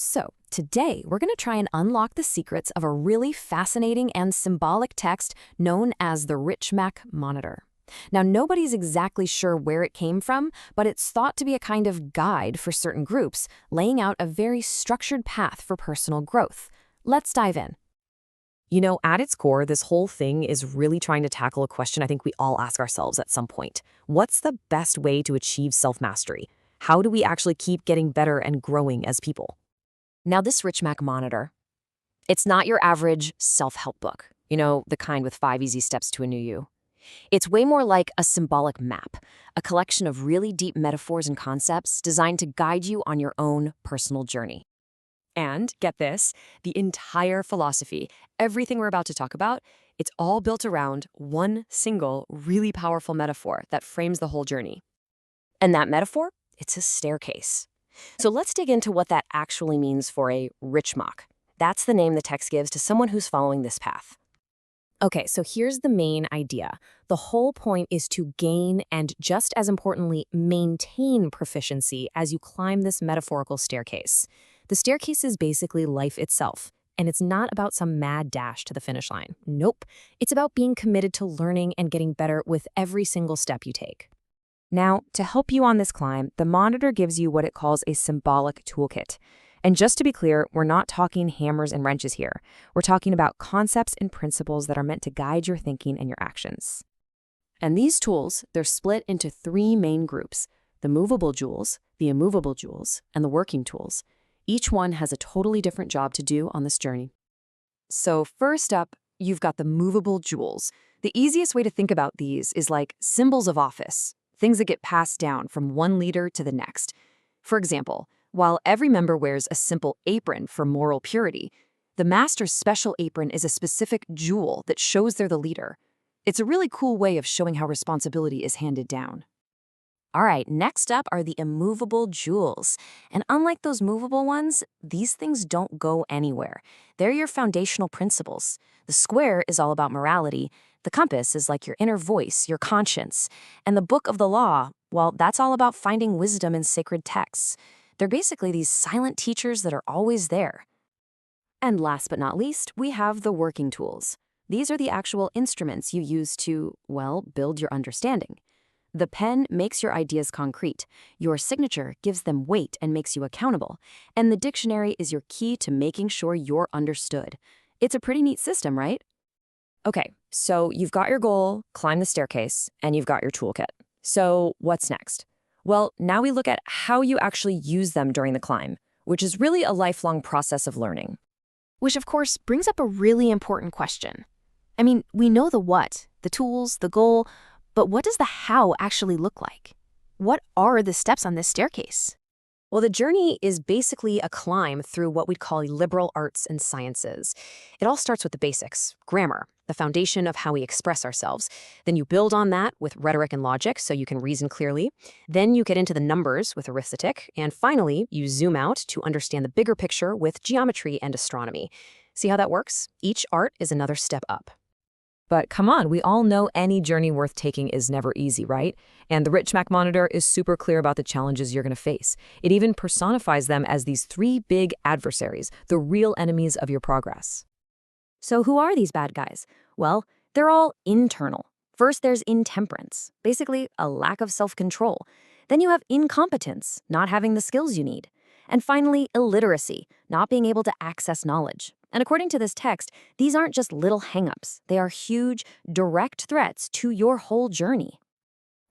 So, today we're going to try and unlock the secrets of a really fascinating and symbolic text known as the RichMack Monitor. Now, nobody's exactly sure where it came from, but it's thought to be a kind of guide for certain groups, laying out a very structured path for personal growth. Let's dive in. At its core, this whole thing is really trying to tackle a question I think we all ask ourselves at some point. What's the best way to achieve self-mastery? How do we actually keep getting better and growing as people? Now, this RichMack Monitor, it's not your average self-help book, the kind with 5 easy steps to a new you. It's way more like a symbolic map, a collection of really deep metaphors and concepts designed to guide you on your own personal journey. And, get this, the entire philosophy, everything we're about to talk about, it's all built around one single, really powerful metaphor that frames the whole journey. And that metaphor? It's a staircase. So let's dig into what that actually means for a RichMack. That's the name the text gives to someone who's following this path. Okay, so here's the main idea. The whole point is to gain and, just as importantly, maintain proficiency as you climb this metaphorical staircase. The staircase is basically life itself, and it's not about some mad dash to the finish line. Nope. It's about being committed to learning and getting better with every single step you take. Now, to help you on this climb, the monitor gives you what it calls a symbolic toolkit. And just to be clear, we're not talking hammers and wrenches here. We're talking about concepts and principles that are meant to guide your thinking and your actions. And these tools, they're split into 3 main groups: the movable jewels, the immovable jewels, and the working tools. Each one has a totally different job to do on this journey. So first up, you've got the movable jewels. The easiest way to think about these is like symbols of office, things that get passed down from one leader to the next. For example, while every member wears a simple apron for moral purity, the master's special apron is a specific jewel that shows they're the leader. It's a really cool way of showing how responsibility is handed down. All right, next up are the immovable jewels. And unlike those movable ones, these things don't go anywhere. They're your foundational principles. The square is all about morality. The compass is like your inner voice, your conscience. And the book of the law, well, that's all about finding wisdom in sacred texts. They're basically these silent teachers that are always there. And last but not least, we have the working tools. These are the actual instruments you use to, well, build your understanding. The pen makes your ideas concrete. Your signature gives them weight and makes you accountable. And the dictionary is your key to making sure you're understood. It's a pretty neat system, right? Okay, so you've got your goal, climb the staircase, and you've got your toolkit. So what's next? Well, now we look at how you actually use them during the climb, which is really a lifelong process of learning. Which, of course, brings up a really important question. I mean, we know the what, the tools, the goal, but what does the how actually look like? What are the steps on this staircase? Well, the journey is basically a climb through what we'd call liberal arts and sciences. It all starts with the basics: grammar, the foundation of how we express ourselves. Then you build on that with rhetoric and logic so you can reason clearly. Then you get into the numbers with arithmetic. And finally, you zoom out to understand the bigger picture with geometry and astronomy. See how that works? Each art is another step up. But come on, we all know any journey worth taking is never easy, right? And the RichMack Monitor is super clear about the challenges you're going to face. It even personifies them as these 3 big adversaries, the real enemies of your progress. So who are these bad guys? Well, they're all internal. First, there's intemperance, basically a lack of self-control. Then you have incompetence, not having the skills you need. And finally, illiteracy, not being able to access knowledge. And according to this text, these aren't just little hang-ups. They are huge, direct threats to your whole journey.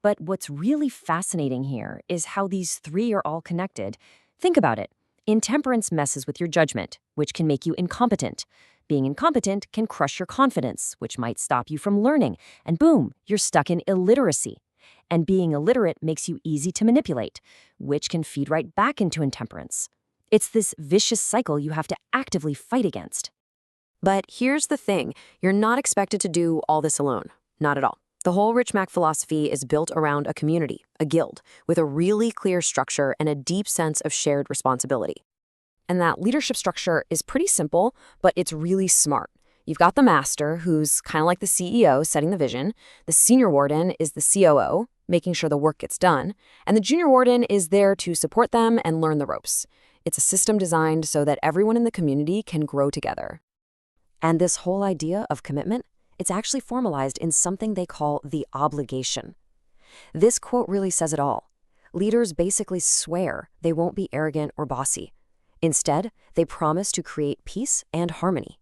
But what's really fascinating here is how these 3 are all connected. Think about it. Intemperance messes with your judgment, which can make you incompetent. Being incompetent can crush your confidence, which might stop you from learning. And boom, you're stuck in illiteracy. And being illiterate makes you easy to manipulate, which can feed right back into intemperance. It's this vicious cycle you have to actively fight against. But here's the thing, you're not expected to do all this alone. Not at all. The whole RichMack philosophy is built around a community, a guild, with a really clear structure and a deep sense of shared responsibility. And that leadership structure is pretty simple, but it's really smart. You've got the master, who's kind of like the CEO setting the vision. The senior warden is the COO, making sure the work gets done. And the junior warden is there to support them and learn the ropes. It's a system designed so that everyone in the community can grow together. And this whole idea of commitment, it's actually formalized in something they call the obligation. This quote really says it all. Leaders basically swear they won't be arrogant or bossy. Instead, they promise to create peace and harmony.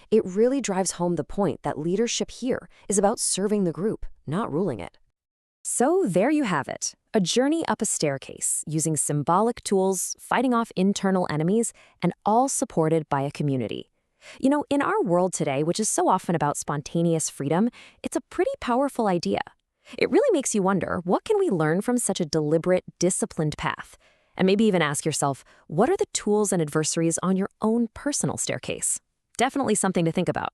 It really drives home the point that leadership here is about serving the group, not ruling it. So there you have it, a journey up a staircase using symbolic tools, fighting off internal enemies, and all supported by a community. You know, in our world today, which is so often about spontaneous freedom, it's a pretty powerful idea. It really makes you wonder, what can we learn from such a deliberate, disciplined path? And maybe even ask yourself, what are the tools and adversaries on your own personal staircase? Definitely something to think about.